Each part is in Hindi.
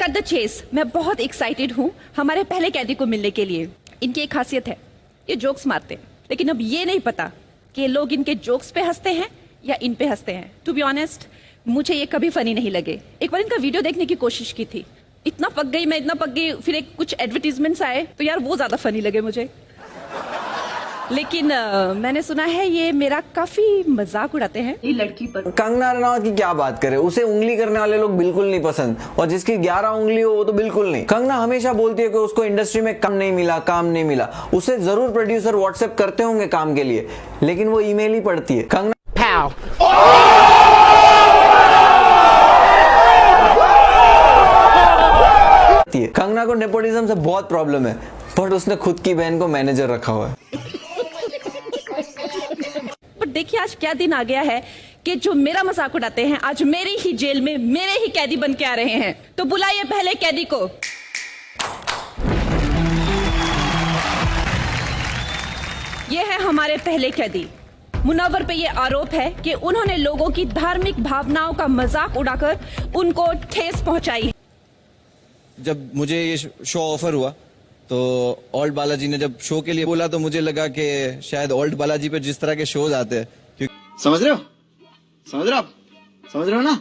Cut the chess. मैं बहुत एक्साइटेड हूँ हमारे पहले कैदी को मिलने के लिए। इनकी एक खासियत है, ये जोक्स मारते हैं, लेकिन अब ये नहीं पता कि लोग इनके जोक्स पे हंसते हैं या इन पे हंसते हैं। टू बी ऑनेस्ट, मुझे ये कभी फनी नहीं लगे। एक बार इनका वीडियो देखने की कोशिश की थी, इतना पक गई मैं, इतना पक गई। फिर एक कुछ एडवर्टीजमेंट्स आए तो यार वो ज्यादा फनी लगे मुझे। लेकिन मैंने सुना है ये मेरा काफी मजाक उड़ाते हैं। ये लड़की पर कंगना रनावत की क्या बात करे, उसे उंगली करने वाले लोग बिल्कुल नहीं पसंद, और जिसकी 11 उंगली हो वो तो बिल्कुल नहीं। कंगना हमेशा बोलती है कि उसको इंडस्ट्री में काम नहीं मिला। उसे जरूर प्रोड्यूसर व्हाट्सएप करते होंगे काम के लिए, लेकिन वो ईमेल ही पढ़ती है। कंगना कंगना को नेपोटिज्म से बहुत प्रॉब्लम है, बट उसने खुद की बहन को मैनेजर रखा हुआ है। पर देखिए आज क्या दिन आ गया है कि जो मेरा मजाक उड़ाते हैं आज मेरी ही जेल में मेरे ही कैदी बन के आ रहे हैं। तो बुलाइए पहले कैदी को। ये है हमारे पहले कैदी। मुनव्वर पे ये आरोप है कि उन्होंने लोगों की धार्मिक भावनाओं का मजाक उड़ाकर उनको ठेस पहुंचाई। जब मुझे ये शो ऑफर हुआ तो ओल्ड बालाजी ने जब शो के लिए बोला तो मुझे लगा कि शायद ओल्ड बालाजी पे जिस तरह के शोज आते हैं, समझ रहे हो ना?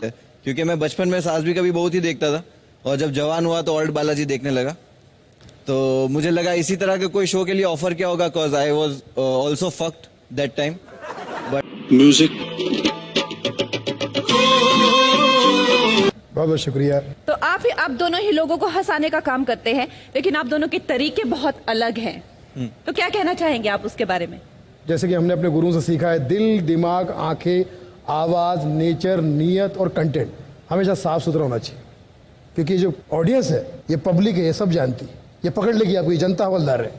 क्योंकि मैं बचपन में सास भी कभी बहुत ही देखता था, और जब जवान हुआ तो ओल्ड बालाजी देखने लगा, तो मुझे लगा इसी तरह के कोई शो के लिए ऑफर क्या होगा, cause I was also fucked that time. But music बहुत शुक्रिया। तो आप दोनों ही लोगों को हंसाने का काम करते हैं, लेकिन आप दोनों के तरीके बहुत अलग हैं। तो क्या कहना चाहेंगे आप उसके बारे में? जैसे कि हमने अपने गुरुओं से सीखा है, दिल, दिमाग, आंखें, आवाज, नेचर, नियत और कंटेंट हमेशा साफ सुथरा होना चाहिए, क्योंकि जो ऑडियंस है, ये पब्लिक है, ये सब जानती है, ये पकड़ लेगी आपको, ये जनता हवलदार है।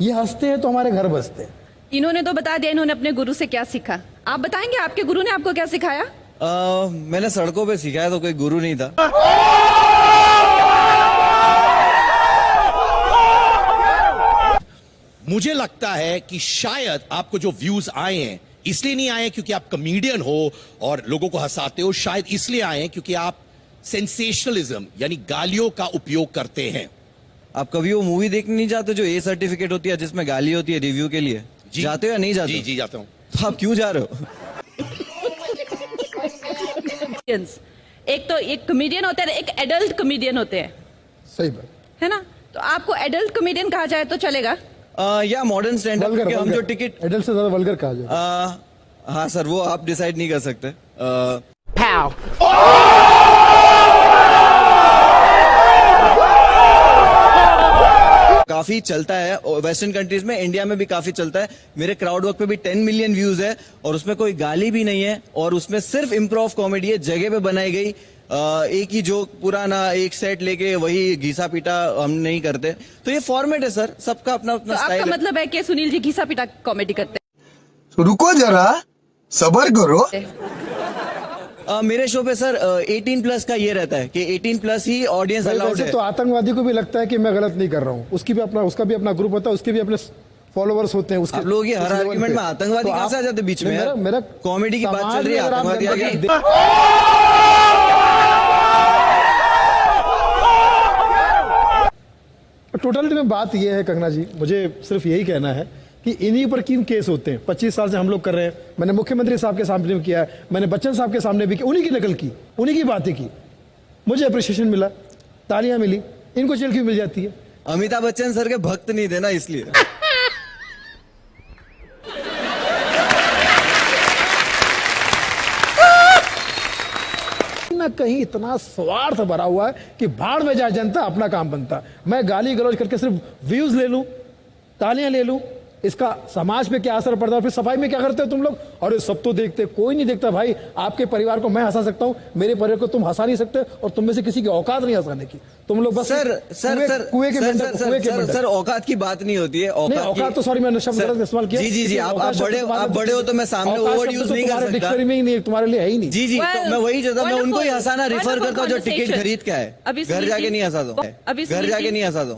ये हंसते हैं तो हमारे घर बसते हैं। इन्होंने तो बता दिया इन्होंने अपने गुरु से क्या सीखा। आप बताएंगे आपके गुरु ने आपको क्या सिखाया? मैंने सड़कों पे सीखा है, तो कोई गुरु नहीं था। मुझे लगता है कि शायद आपको जो व्यूज आए हैं इसलिए नहीं आए क्योंकि आप कॉमेडियन हो और लोगों को हंसाते हो, शायद इसलिए आए हैं क्योंकि आप सेंसेशनलिज्म यानी गालियों का उपयोग करते हैं। आप कभी वो मूवी देखने नहीं जाते जो ए सर्टिफिकेट होती है जिसमें गाली होती है रिव्यू के लिए? जाते हो या नहीं जाते? जी जाता हूं। तो आप क्यों जा रहे हो? एक तो एक कॉमेडियन होते हैं, एक एडल्ट कॉमेडियन होते हैं। सही बात है ना? तो आपको एडल्ट कॉमेडियन कहा जाए तो चलेगा? या मॉडर्न स्टैंड अप, क्योंकि हम जो टिकट एडल्ट से ज्यादा वल्गर कहा जाए। हाँ सर, वो आप डिसाइड नहीं कर सकते। काफी चलता है वेस्टर्न कंट्रीज में, इंडिया में भी काफी चलता है। मेरे क्राउड वर्क पे भी 10 मिलियन व्यूज है, और उसमें कोई गाली भी नहीं है, और उसमें सिर्फ इम्प्रोव कॉमेडी है, जगह पे बनाई गई। एक ही जोक पुराना एक सेट लेके वही घिसा पीटा हम नहीं करते। तो ये फॉर्मेट है सर, सबका अपना अपना तो स्टाइल आपका है। मतलब है कि सुनील जी घिसा पीटा कॉमेडी करते तो रुको जरा, सबर करो। हैं? मेरे शो पे सर 18 प्लस का ये रहता है कि 18 प्लस ही ऑडियंस अलाउड है। तो आतंकवादी को भी लगता है कि मैं गलत नहीं कर रहा हूँ, उसका भी अपना ग्रुप होता है, उसके भी अपने फॉलोवर्स होते हैं। उसके आप लोग ये हर लेवल आर्गुमेंट पे। में आतंकवादी तो कहां से आ जाते बीच में? मेरा कॉमेडी की बात समाज चल रही है, में अगर आप आतंकवादी आ गया। टोटलिटी में बात यह है कंगना जी, मुझे सिर्फ यही कहना है कि इन्हीं पर किन केस होते हैं। 25 साल से हम लोग कर रहे हैं। मैंने मुख्यमंत्री साहब के सामने भी किया है, मैंने बच्चन साहब के सामने भी किया, उन्हीं की नकल की, उन्हीं की बातें की, मुझे अप्रिशिएशन मिला, तालियां मिली। इनको जेल क्यों मिल जाती है? अमिताभ बच्चन सर के भक्त नहीं थे ना, इसलिए। ना कहीं इतना स्वार्थ भरा हुआ है कि भाड़ में जाए जनता, अपना काम बनता। मैं गाली गलौज करके सिर्फ व्यूज ले लूं, तालियां ले लूं, इसका समाज पे क्या असर पड़ता है? फिर सफाई में क्या करते हो तुम लोग? और ये सब तो देखते, कोई नहीं देखता भाई। आपके परिवार को मैं हंसा सकता हूं, मेरे परिवार को तुम हंसा नहीं सकते, और तुम में से किसी की औकात नहीं हंसाने की। तुम लोग बस कुएं के सर औकात की बात नहीं होती है। औकात तो सॉरी मैंने शब्द गलत इस्तेमाल किया। जी आप बड़े हो तो मैं सामने ओवर यूज नहीं कर सकता। डिक्शनरी में ही नहीं, तुम्हारे लिए है ही नहीं। जी तो मैं वही चाहता हूं, मैं उनको ही हंसाना रिफर करता हूं जो टिकट खरीद के आए। घर जाके नहीं हंसा दो, घर जाके नहीं हंसा दो।